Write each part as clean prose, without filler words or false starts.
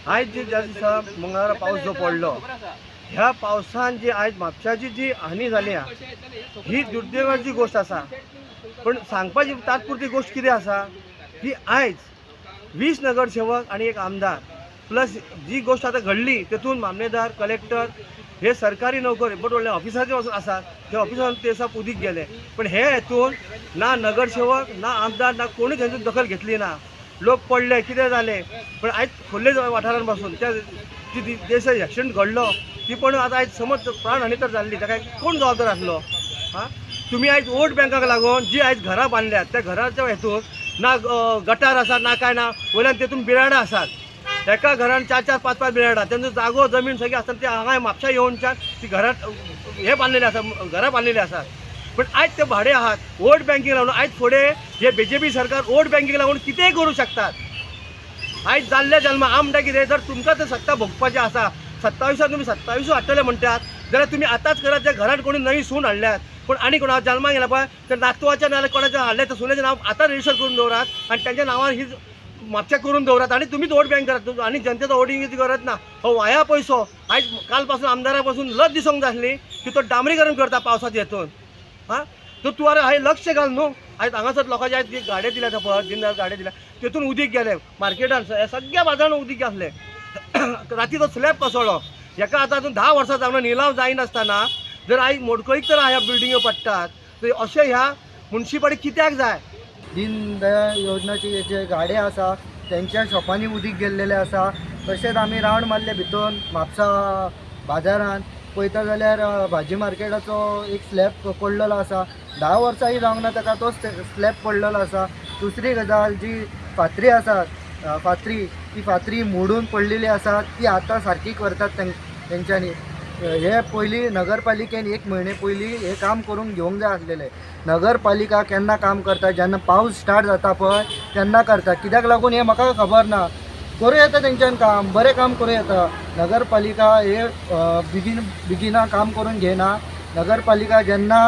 आयज जे ज्या दिसा मंगळारा पावस जो पडलो ह्या पावसान जी आयज म्हापशाची जी हानी जाली ही दुर्दैवाची गोष्ट आसा। पण सांगपाची तात्पुरती गोष्ट कितें आसा की आयज 20 नगरसेवक आणि एक आमदार प्लस जी गोष्ट आता घडली तेतून मामलेदार कलेक्टर हे सरकारी नोकर बट व्हडले ऑफिसाचे वचून आसात ते ऑफिसान ते सब उदीक गेले। पण हे हेतून ना नगरसेवक ना आमदार ना कोणीच हेतून दखल घेतली ना। लोक पडले कितें जालें पण आयज खोर्ले वाठारांत बसून त्या जी देश एक्सिडेंट घडलो ती पण आता आयज समज प्राणहानी तर जाल्ली ताका कोण जबाबदार आसलो? हां तुम्ही आयज वोट बँकाक लागून जी आयज घरां बांदल्यात त्या घराच्या हेतून ना गटार आसात ना काय ना वयल्यान तेतून बिराडां आसात। एका घरान 4-4, 5-5 बिराडां तेंचो जागो जमीन सगळी आसता ते हांगा म्हापशा येवनच्यान ती घरात हे बांदलेले आसात घरां बांदलेली आसात। पण आयज ते भाडे आहात वोट बँकीक लागून आयज फुडें हे बीजेपी सरकार वोट बँकीक लागून कितेंय करूं शकतात। आयज जाल्ले जल्मा हांव म्हणटा कितें जर तुमकां ते सत्ता भोगपाचें आसा 27 तुमी 27 हाडटले म्हणटात जाल्यार तुमी आतांच करात ज्या घरांत कोणी नवी सून हाडल्यात पण आनी कोणा जल्माक गेला पळय त्या नातवाच्या नाल्यार कोणाच्या हाडले त्या सुनेचें नांव आतां रजिस्टर करून दवरात आनी त्यांच्या नांवार ही म्हापशा करून दवरात आनी तुमीच वोट बँक करात आनी जनतेचो वोटिंगची गरज ना। हो वाया पयसो आयज काल पासून आमदारा पासून लज दिसूंक जाय आसली की तो डांबरीकरण करता पावसाच्या हेतून। हां तो तूं हांवें लक्ष घाल न्हू आयज हांगासर लोकांचे आयज गाडे दिल्यात पळय दिनदार गाडे दिल्या तेतून उदीक गेले मार्केटान सगळ्या बाजारान उदीक आसलें राती स्लॅब कोसळ्ळो हेका आतां 10 वर्सां जावन निलाव जायनासतना जर आयज मोडकळीक तर ह्या बिल्डिंग्यो पडटात तर अशें ह्या मुन्सिपालिटीक कित्याक जाय? दीनदयाळ योजनाचे जे गाडे आसा त्यांच्या शॉपांनी उदीक गेल्लेले आसा। तशेंच आमी रावंड मारले भितर म्हापसा बाजारान पळयता जाल्यार भाजी मार्केटाचो एक स्लॅब पडलेलो आसा 10 वर्सांय जावंक ना ताका तो स्लॅब पडलेलो आसा। दुसरी गजाल जी फातरी आसात ती फातरी मोडून पडलेली आसा ती आतां सारकी करतात तेंच्यांनी। हे पयलीं नगरपालिकेन 1 म्हयने पयलीं हे काम करून घेवंक जाय आसलेलें। नगरपालिका केन्ना काम करता जेन्ना पावस स्टार्ट जाता पळय तेन्ना करता कित्याक लागून हे म्हाका खबर ना। करूं येता तेंच्यान काम बरें काम करूं येता। नगरपालिका हे बेगिना काम करून घेयना। नगरपालिका जेन्ना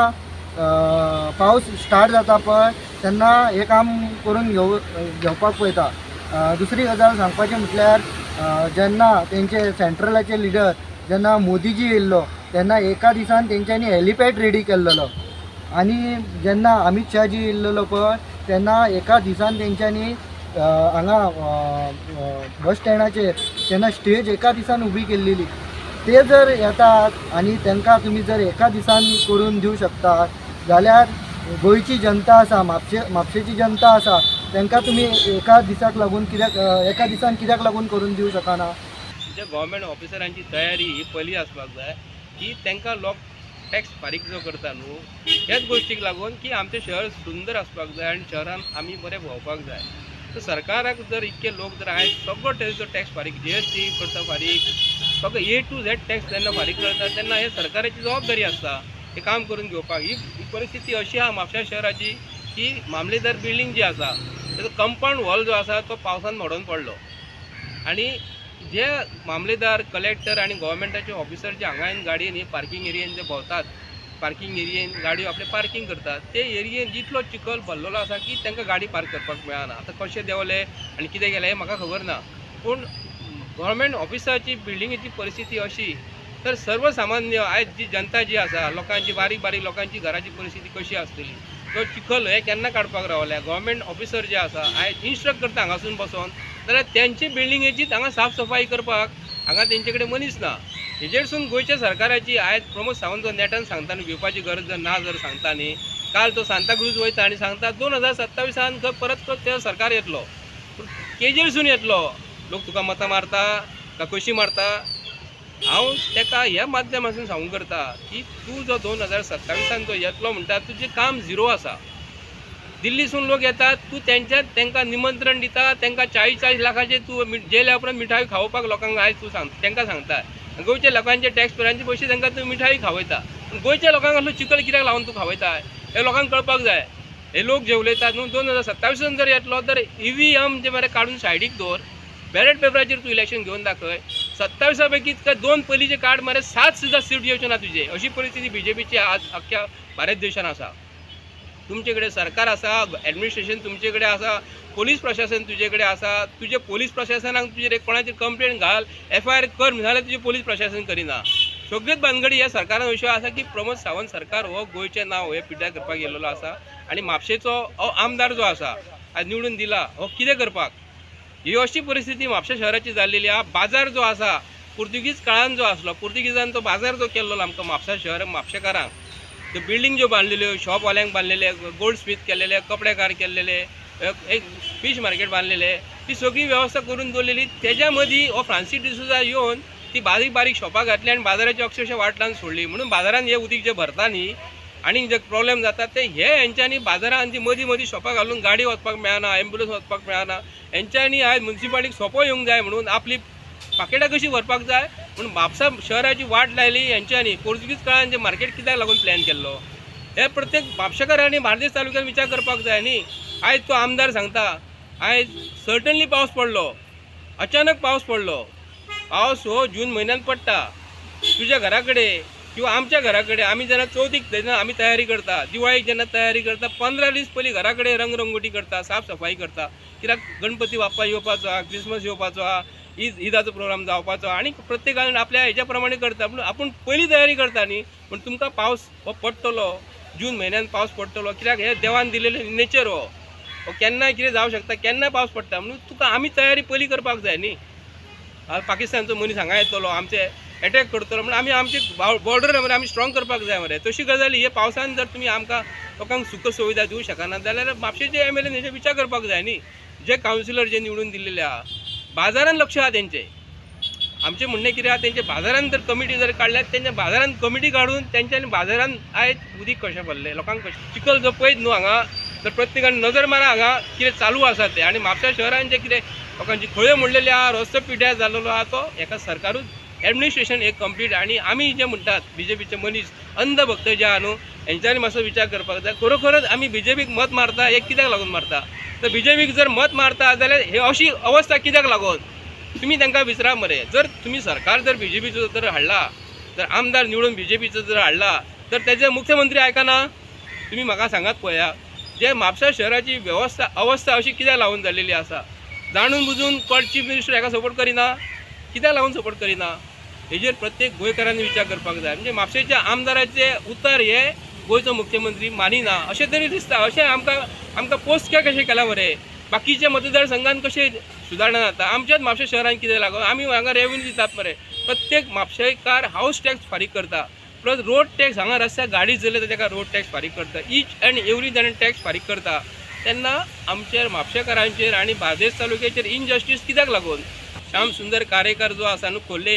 पावस स्टार्ट जाता पळय तेन्ना हे काम करून घेवपाक पळयता। दुसरी गजाल सांगपाचें म्हटल्यार जेन्ना तेंचे सेंट्रलाचे लिडर जेन्ना मोदीजी येयल्लो तेन्ना एका दिसान तेंच्यांनी हेलिपॅड रेडी केल्लो आनी जेन्ना अमित शाहजी येयल्लो पळय तेन्ना एका दिसान तेंच्यांनी हांगा बस स्टँडाचेर तेन्ना स्टेज एका दिसान उबी केल्लेली। ते जर येतात आनी तांकां तुमी जर एका दिसान करून दिवं शकतात जाल्यार गोंयची जनता आसा म्हापशेची जनता आसा तांकां तुमी एका दिसान कित्याक लागून करून दिवं शकना? जे गव्हर्मेंट ऑफिसरांची तयारी ही पयली आसपाक जाय की तांकां लोक टॅक्स फारीक जो करता न्हू ह्याच गोश्टीक लागून की आमचें शहर सुंदर आसपाक जाय आनी शहरान आमी बरें भोंवपाक जाय। तर सरकाराक जर इतके लोक जर आयज सगळो टॅक्स फारीक GST करता फारीक सगळो A to Z टॅक्स जेन्ना फारीक करता तेन्ना हे सरकाराची जबाबदारी आसता हे काम करून घेवपाक। ही परिस्थिती अशी आहा म्हापशा शहराची की मामलेदार बिल्डींग जी आसा तेजो कंपाऊंड वॉल जो आसा तो पावसान मोडून पडलो आनी जे मामलेदार कलेक्टर आणि गव्हर्मेंटाचे ऑफिसर जे हांगा गाडयेन ही पार्किंग एरियेन जे भोंवतात पार्किंग एरियेन गाडयो आपले पार्किंग करतात ते एरियेन जितलो चिखल भरलेलो आसा की तांकां गाडी पार्क करपाक मेळना। आतां कशें देंवले आनी कितें केलें हें म्हाका खबर ना पूण गव्हर्मेंट ऑफिसाची बिल्डिंगेची परिस्थिती अशी तर सर्वसामान्य आयज जी जनता जी आसा लोकांची बारीक बारीक लोकांची घराची परिस्थिती कशी आसतली तो चिखल हे केन्ना काडपाक रावल्या? गव्हर्मेंट ऑफिसर जे आसा आयज इन्स्ट्रक्ट करता हांगासून बसोन जाल्यार तेंची बिल्डिंगेचीच हांगा साफ सफाई करपाक हांगा तेंचे कडेन मनीस ना। हेजेरसून गोंयच्या सरकाराची आयज प्रमोद सावंत जो नेटान सांगता न्ही घेवपाची गरज जर ना जर सांगता न्ही काल तो सांताक्रूज वयता आनी सांगता 2027 परत ते सरकार येतलो केजेरसून येतलो। लोक तुका मतां मारता काय कशी मारता? हांव ताका ह्या माध्यमांतून सांगूंक करता की तूं जो 2027 जो येतलो म्हणटा तुजें काम झिरो आसा। दिल्लीसून लोक येतात तूं तांकां निमंत्रण दिता तांकां 40 लाखाचे तूं जेल्या उपरांत मिठाई खावोवपाक लोकांक आयज तूं तांकां सांगता गोंयच्या लोकांचे टॅक्स पेरांचे पयशे तांकां तूं मिठाई खावयता पूण गोंयच्या लोकांक असलो चिखल कित्याक लावन तूं खावयता हे लोकांक कळपाक जाय। हे लोक जे उलयतात न्हू 2027 जर येतलो तर EVM जे मरे काडून सायडीक दवर बॅलेट पेपराचेर तूं इलेक्शन घेवन दाखय 27 पैकी 2 पयलींचे कार्ड मरे 7 सुद्दां सीट येवचे ना तुजे अशी परिस्थिती BJPची आज अख्ख्या भारत देशान आसा। तुमचे कडेन सरकार आसा, ॲडमिनिस्ट्रेशन तुमचे कडेन आसा, पोलीस प्रशासन तुजे कडेन आसा, तुजे पोलीस प्रशासनाक तुजेर कोणाचेर कंप्लेंट घाल, FIR कर जाल्यार तुजे पोलीस प्रशासन करिना. सगळ्योच भानगडी ह्या सरकारान अश्यो आसा की प्रमोद सावंत सरकार हो गोंयचें नांव हे पिड्ड्यार करपाक गेल्लो आसा आनी म्हापशेचो हो आमदार जो आसा आज निवडून दिला हो कितें करपाक. ही अशी परिस्थिती म्हापशा शहराची जाल्लेली आहा. बाजार जो आसा पुर्तुगीज काळान जो आसलो, पुर्तुगीजान तो बाजार जो केल्लो आमकां म्हापसा शहर म्हापशेकारांक, त्यो बिल्डींग ज्यो बांदलेल्यो, शॉपवाल्यांक बांदलेले, गोल्ड स्मिथ केल्लेले, कपडेकार केल्लेले, एक फीश मार्केट बांदलेले, ती सगळी वेवस्था करून दवरलेली. तेज्या मदीं हो फ्रांसीस डिसूजा येवन ती बारीक बारीक शॉपां घातली आनी बाजाराची अक्षरशः वाटलावन सोडली. म्हणून बाजारान हे उदीक जे भरता न्ही आनी जे प्रॉब्लेम जाता ते हे हेंच्यांनी बाजारान ती मदीं मदीं शॉपां घालून गाडी वचपाक मेळना, एम्ब्युलन्स वचपाक मेळना. हेंच्यांनी आयज म्युन्सिपाल्टीक सोंपो येवंक जाय म्हणून आपली पाकिटां कशी भरपाक जाय म्हणून म्हापसा शहराची वाट लायली हेंच्यांनी. पोर्तुगीज काळान जे मार्केट कित्याक लागून प्लॅन केल्लो हे प्रत्येक म्हापशेकारांनी बार्देस तालुक्यात विचार करपाक जाय न्ही. आयज तो आमदार सांगता आयज सर्टनली पावस पडलो, अचानक पावस पडलो. पावस हो जून म्हयन्यात पडटा. तुज्या घरा कडेन किंवा आमच्या घरा कडेन आमी जेन्ना चवथीक जेन्ना आमी तयारी करता, दिवाळीक जेन्ना तयारी करता, 15 दीस पयलीं घरा कडेन रंगरंगोटी करता, साफ सफाई करता. कित्याक गणपती बाप्पा येवपाचो आहा, क्रिसमस येवपाचो आहा, ईदाचो प्रोग्राम जावपाचो आनी प्रत्येकान आपल्या हेच्या प्रमाणे करता. पूण आपूण पयलीं तयारी करता न्ही. पूण तुमकां पावस हो पडटलो, जून म्हयन्यान पावस पडटलो. कित्याक हे देवान दिलेले नेचर हो केन्नाय कितें जावं शकता, केन्नाय पावस पडटा. म्हणून तुका आमी तयारी पयलीं करपाक जाय न्ही. पाकिस्तानचो मनीस हांगा येतलो, आमचे अटॅक करतलो म्हणून आमी आमचे बॉर्डर मरे आमी स्ट्रॉंग करपाक जाय मरे. तशी गजाली हे पावसान जर तुमी आमकां लोकांक सुख सुविधा दिवं शकना जाल्यार म्हापशेचे MLA हेचे विचार करपाक जाय न्ही. जे कावन्सिलर जे निवडून दिल्लेले आहा बाजारान लक्ष आहा तेंचे. आमचें म्हणणें कितें आहा तेंचे बाजारान जर कमिटी जर काडल्यात तेंच्या बाजारान कमिटी काडून तेंच्यांनी बाजारान आयज उदीक कशें भरलें लोकांक कशें चिखल जो पळयत न्हू हांगा तर प्रत्येकान नजर मारा हांगा कितें चालू आसा तें. आनी म्हापशा शहरान जे कितें लोकांची खळयो म्हणलेली आहा, रस्तो पिड्ड्यार जाल्लो आहा तो हेका सरकारूच ॲडमिनिस्ट्रेशन एक कंप्लीट. आनी आमी जे म्हणटात BJPचे मनीस अंधभक्त जे आहा न्हू हेंच्यांनी मातसो विचार करपाक जाय. खरोखरच आमी BJPक मत मारता हे कित्याक लागून मारता. तर BJPक जर मत मारता जाल्यार हे अशी अवस्था कित्याक लागून तुमी तांकां विचारा मरे. जर तुमी सरकार जर BJPचो जर हाडला, जर आमदार निवडून BJPचो जर हाडला तर तेजे मुख्यमंत्री आयकना. तुमी म्हाका सांगात पळया जे म्हापसा शहराची अवस्था अशी कित्याक लागून जाल्लेली आसा. जाणून बुजून चीफ मिनिस्टर हेका सपोर्ट करिना, कित्याक लागून सपोर्ट करिना हेजेर प्रत्येक गोंयकारांनी विचार करपाक जाय. म्हणजे म्हापशेच्या आमदाराचे उतर हे गोंयचो मुख्यमंत्री मानिना अशें तरी दिसता. अशें आमकां पोस्ट कशें केला मरे. बाकीच्या मतदारसंघान कशें सुदारणा जाता, आमच्याच म्हापशा शहरान कितें लागून आमी हांगा रेव्हेन्यू दितात मरे. प्रत्येक म्हापशेकार हावस टॅक्स फारीक करता, प्लस रोड टॅक्स हांगा रस्त्याक गाडी चलयता ताका रोड टॅक्स फारीक करता. ईच एंड एवरी जण टॅक्स फारीक करता. तेन्ना आमचेर म्हापशेकारांचेर आनी बार्देस तालुक्याचेर इनजस्टीस कित्याक लागून. श्याम सुंदर कारेकर जो आसा न्हू खोर्ले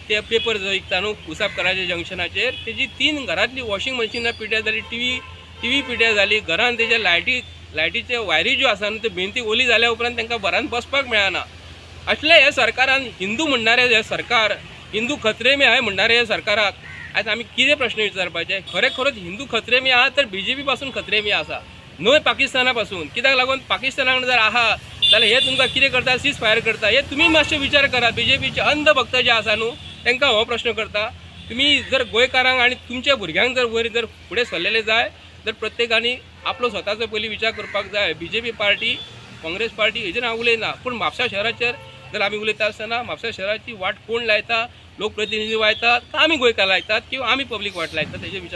ते पेपर जो विकता न्हू उसापकराच्या जंक्शनाचेर तेजी 3 घरांतली वॉशिंग मशिनां पिड्ड्यार जाली, टीव्ही पिड्ड्यार जाली. घरान तेज्या लायटीचे वायरी ज्यो आसा न्हू त्यो भिंती ओली जाल्या उपरांत तांकां बरान बसपाक मेळना. असले हे सरकारान हिंदू म्हणणारे हे सरकार, हिंदू खत्रे में आहे म्हणणारे हे सरकाराक आयज आमी कितें प्रश्न विचारपाचे. खरोच हिंदू खत्रे में आहा तर BJP पासून खत्रे में आसा, न्हय पाकिस्ताना पासून. कित्याक लागून पाकिस्तानाक जर आहा जाल्यार हे तुमकां कितें करता, सीज फायर करता. हे तुमी मातशे विचार करात. BJPचे अंधभक्त जे आसा न्हू तांकां हो प्रश्न करता. तुमी जर गोंयकारांक आनी तुमच्या भुरग्यांक जर फुडें सरलेले जाय तर प्रत्येकानी आपलो स्वताचो पयलीं विचार करपाक जाय. BJP पार्टी, काँग्रेस पार्टी हेजेर हांव उलयना, पूण म्हापसा शहराचेर जर आमी उलयता आसतना म्हापसा शहराची वाट कोण लायता, लोकप्रतिनिधी लायतात काय आमी गोंयकार लायतात किंवा आमी पब्लीक वाट लायतात हेजे विचार